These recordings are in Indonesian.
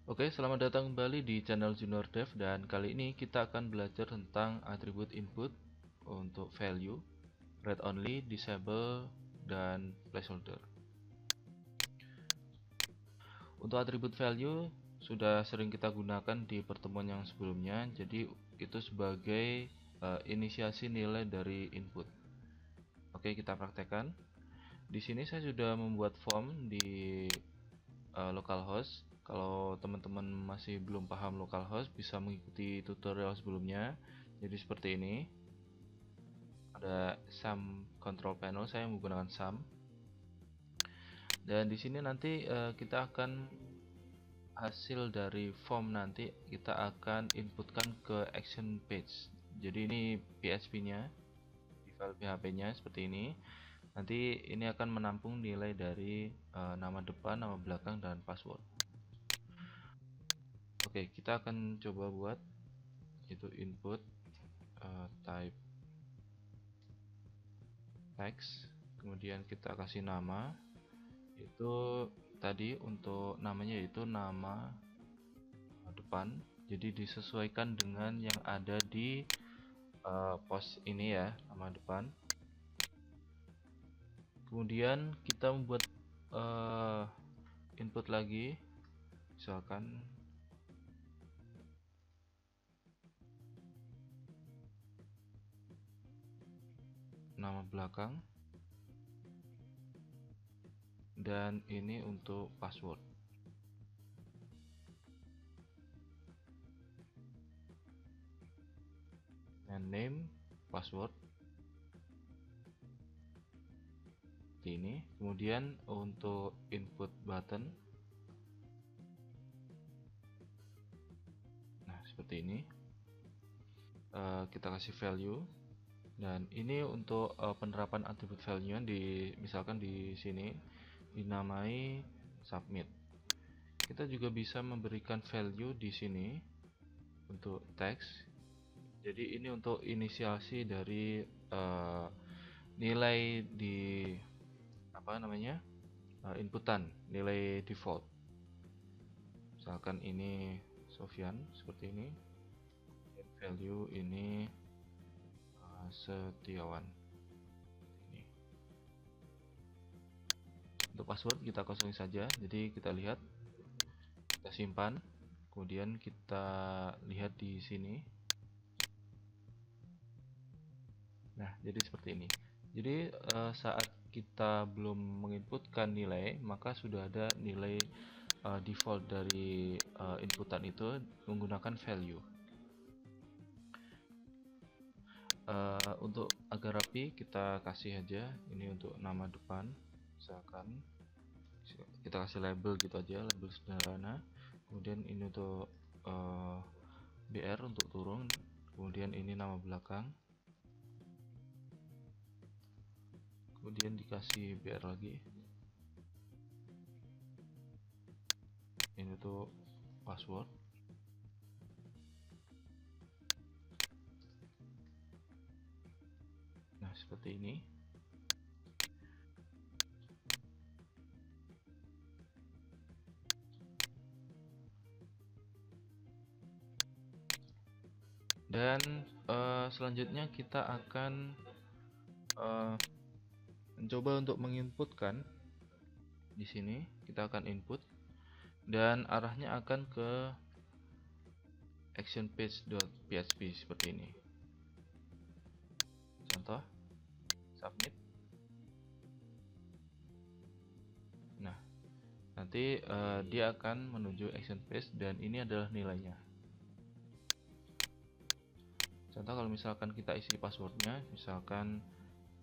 Oke, selamat datang kembali di channel Junior Dev, dan kali ini kita akan belajar tentang atribut input untuk value, read only, disable, dan placeholder. Untuk atribut value sudah sering kita gunakan di pertemuan yang sebelumnya, jadi itu sebagai inisiasi nilai dari input. Oke, kita praktekkan. Di sini saya sudah membuat form di localhost. Kalau teman-teman masih belum paham localhost, bisa mengikuti tutorial sebelumnya. Jadi seperti ini, ada sum control panel, saya menggunakan sum. Dan di sini nanti kita akan hasil dari form, nanti kita akan inputkan ke action page. Jadi ini PHP nya, di file PHP nya seperti ini. Nanti ini akan menampung nilai dari nama depan, nama belakang, dan password. Oke, kita akan coba buat itu input type text, kemudian kita kasih nama. Itu tadi untuk namanya yaitu nama depan, jadi disesuaikan dengan yang ada di post ini ya, nama depan. Kemudian kita membuat input lagi, misalkan nama belakang, dan ini untuk password. Dan name, password seperti ini. Kemudian untuk input button, nah seperti ini, kita kasih value. Dan ini untuk penerapan atribut value di, misalkan di sini dinamai submit. Kita juga bisa memberikan value di sini untuk text. Jadi ini untuk inisiasi dari nilai di apa namanya, inputan, nilai default. Misalkan ini Sofyan seperti ini, value ini Setiawan. Ini untuk password kita kosongin saja. Jadi kita lihat, kita simpan, kemudian kita lihat di sini. Nah, jadi seperti ini. Jadi saat kita belum menginputkan nilai, maka sudah ada nilai default dari inputan itu menggunakan value. Untuk agar rapi, kita kasih aja ini untuk nama depan, misalkan kita kasih label gitu aja, label sederhana. Kemudian ini untuk BR untuk turun, kemudian ini nama belakang, kemudian dikasih BR lagi, ini untuk password. Nah seperti ini. Dan selanjutnya kita akan mencoba untuk menginputkan. Di sini kita akan input dan arahnya akan ke action page.php seperti ini. Contoh, submit. Nah, nanti dia akan menuju action page dan ini adalah nilainya. Contoh, kalau misalkan kita isi passwordnya, misalkan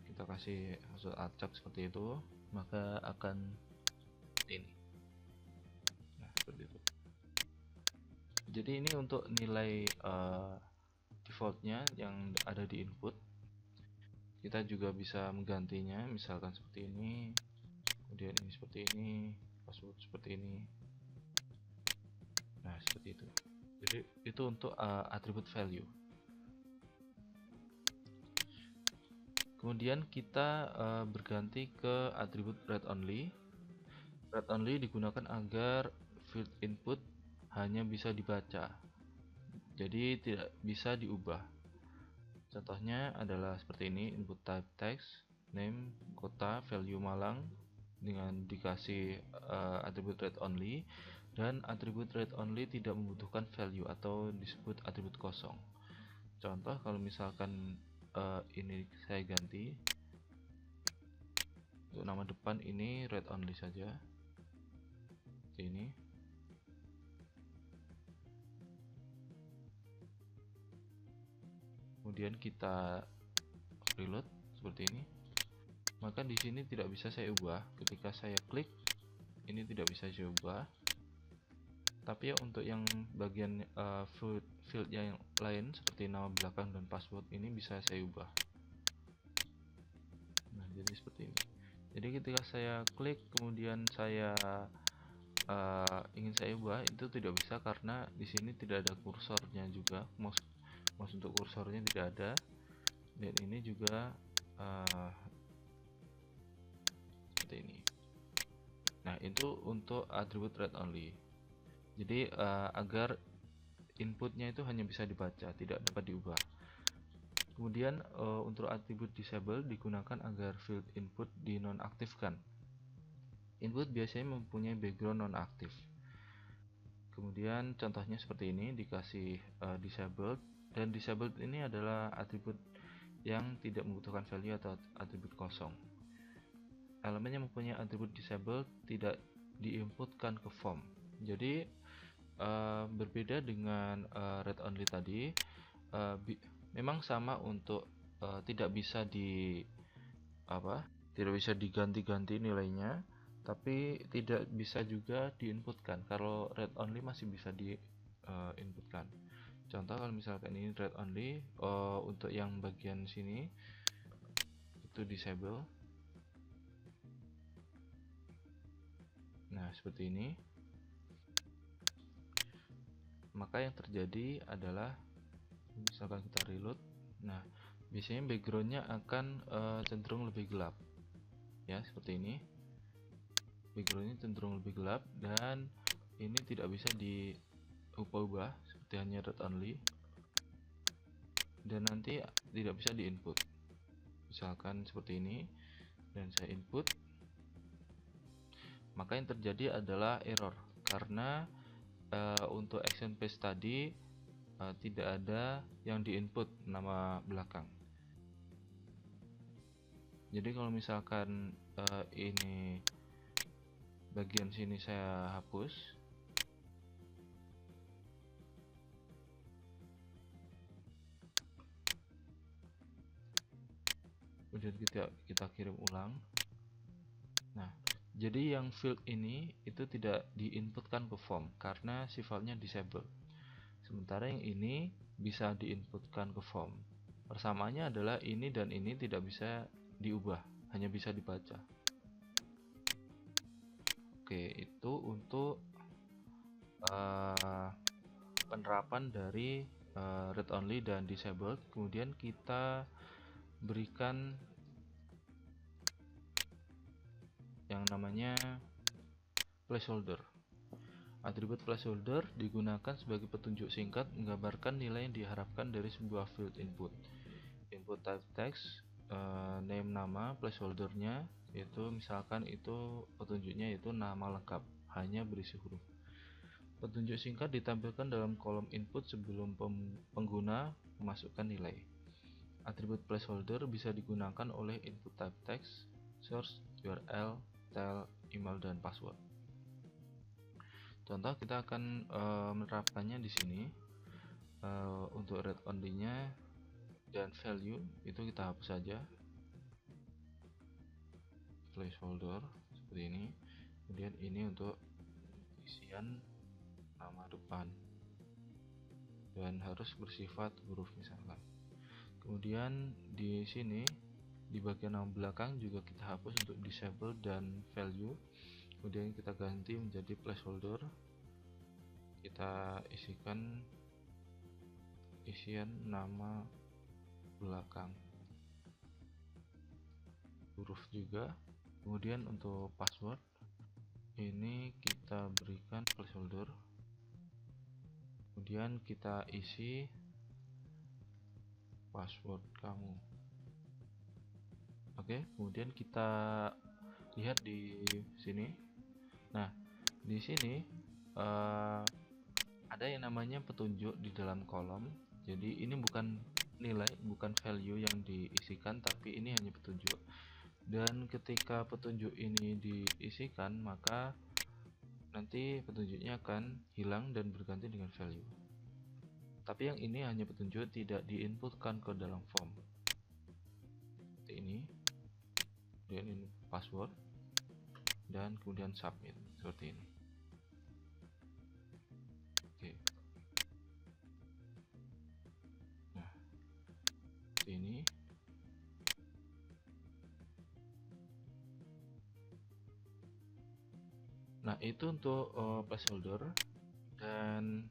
kita kasih password acak seperti itu, maka akan ini. Nah seperti itu. Jadi ini untuk nilai defaultnya yang ada di input. Kita juga bisa menggantinya, misalkan seperti ini, kemudian ini seperti ini, password seperti ini. Nah seperti itu. Jadi itu untuk atribut value. Kemudian kita berganti ke atribut read only. Read only digunakan agar field input hanya bisa dibaca, jadi tidak bisa diubah. Contohnya adalah seperti ini: input type text, name, kota, value Malang, dengan dikasih atribut read only, dan atribut read only tidak membutuhkan value atau disebut atribut kosong. Contoh kalau misalkan ini saya ganti untuk nama depan, ini read only saja seperti ini. Kemudian kita reload seperti ini, maka di sini tidak bisa saya ubah. Ketika saya klik, ini tidak bisa saya ubah. Tapi ya, untuk yang bagian field yang lain seperti nama belakang dan password ini bisa saya ubah. Nah, jadi seperti ini. Jadi ketika saya klik kemudian saya ingin saya ubah, itu tidak bisa karena di sini tidak ada kursornya juga. Mouse untuk kursornya tidak ada, dan ini juga seperti ini. Nah, itu untuk atribut read only. Jadi agar inputnya itu hanya bisa dibaca, tidak dapat diubah. Kemudian untuk atribut disable digunakan agar field input dinonaktifkan. Input biasanya mempunyai background nonaktif. Kemudian contohnya seperti ini, dikasih disabled, dan disabled ini adalah atribut yang tidak membutuhkan value atau atribut kosong. Elemen yang mempunyai atribut disabled tidak diinputkan ke form. Jadi berbeda dengan read only tadi, memang sama untuk tidak bisa diganti-ganti nilainya, tapi tidak bisa juga diinputkan. Kalau read only masih bisa diinputkan. Contoh kalau misalkan ini read only, untuk yang bagian sini itu disable. Nah, seperti ini. Maka yang terjadi adalah misalkan kita reload, nah biasanya backgroundnya akan cenderung lebih gelap, ya seperti ini. Backgroundnya cenderung lebih gelap dan ini tidak bisa diubah-ubah, seperti hanya read only, dan nanti tidak bisa diinput. Misalkan seperti ini, dan saya input, maka yang terjadi adalah error karena untuk action paste tadi tidak ada yang diinput nama belakang. Jadi kalau misalkan ini bagian sini saya hapus, kemudian kita kirim ulang. Nah, jadi yang field ini itu tidak diinputkan ke form karena sifatnya disable. Sementara yang ini bisa diinputkan ke form. Persamaannya adalah ini dan ini tidak bisa diubah, hanya bisa dibaca. Oke, itu untuk penerapan dari read only dan disabled. Kemudian kita berikan yang namanya placeholder. Atribut placeholder digunakan sebagai petunjuk singkat menggambarkan nilai yang diharapkan dari sebuah field input. Input type text, name nama, placeholdernya itu misalkan itu petunjuknya itu nama lengkap, hanya berisi huruf. Petunjuk singkat ditampilkan dalam kolom input sebelum pengguna memasukkan nilai. Atribut placeholder bisa digunakan oleh input type text, source, URL, tel, email, dan password. Contoh kita akan menerapkannya di sini. Untuk read only-nya dan value itu kita hapus saja, placeholder seperti ini. Kemudian ini untuk isian nama depan dan harus bersifat huruf misalkan. Kemudian di sini di bagian nama belakang juga kita hapus untuk disable dan value. Kemudian kita ganti menjadi placeholder. Kita isikan isian nama belakang, huruf juga. Kemudian untuk password ini kita berikan placeholder kemudian kita isi password kamu. Oke, kemudian kita lihat di sini. Nah, di sini ada yang namanya petunjuk di dalam kolom. Jadi ini bukan nilai, bukan value yang diisikan, tapi ini hanya petunjuk. Dan ketika petunjuk ini diisikan, maka nanti petunjuknya akan hilang dan berganti dengan value. Tapi yang ini hanya petunjuk, tidak diinputkan ke dalam form. Seperti ini. Dan ini password, dan kemudian submit seperti ini. Oke. Nah, seperti ini. Nah, itu untuk placeholder. Dan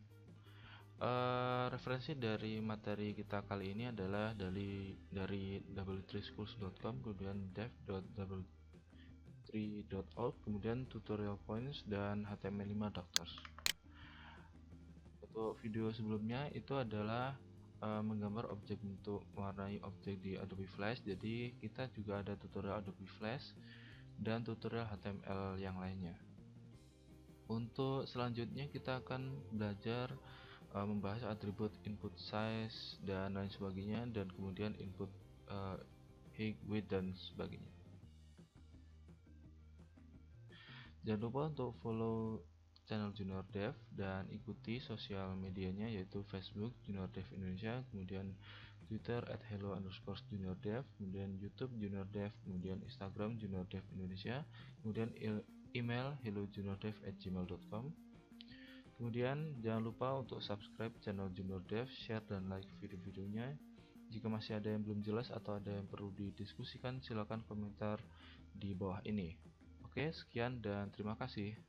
referensi dari materi kita kali ini adalah dari w3schools.com, kemudian dev.w3.org, kemudian tutorial points dan html5 doctors. Untuk video sebelumnya itu adalah menggambar objek untuk mewarnai objek di Adobe Flash. Jadi kita juga ada tutorial Adobe Flash dan tutorial HTML yang lainnya. Untuk selanjutnya kita akan belajar membahas atribut input size dan lain sebagainya, dan kemudian input height, width dan sebagainya. Jangan lupa untuk follow channel Junior Dev dan ikuti sosial medianya, yaitu Facebook Junior Dev Indonesia, kemudian Twitter @hello_juniordev, kemudian YouTube Junior Dev, kemudian Instagram Junior Dev Indonesia, kemudian email hellojuniordev@gmail.com. Kemudian jangan lupa untuk subscribe channel Junior Dev, share dan like video-videonya. Jika masih ada yang belum jelas atau ada yang perlu didiskusikan, silakan komentar di bawah ini. Oke, sekian dan terima kasih.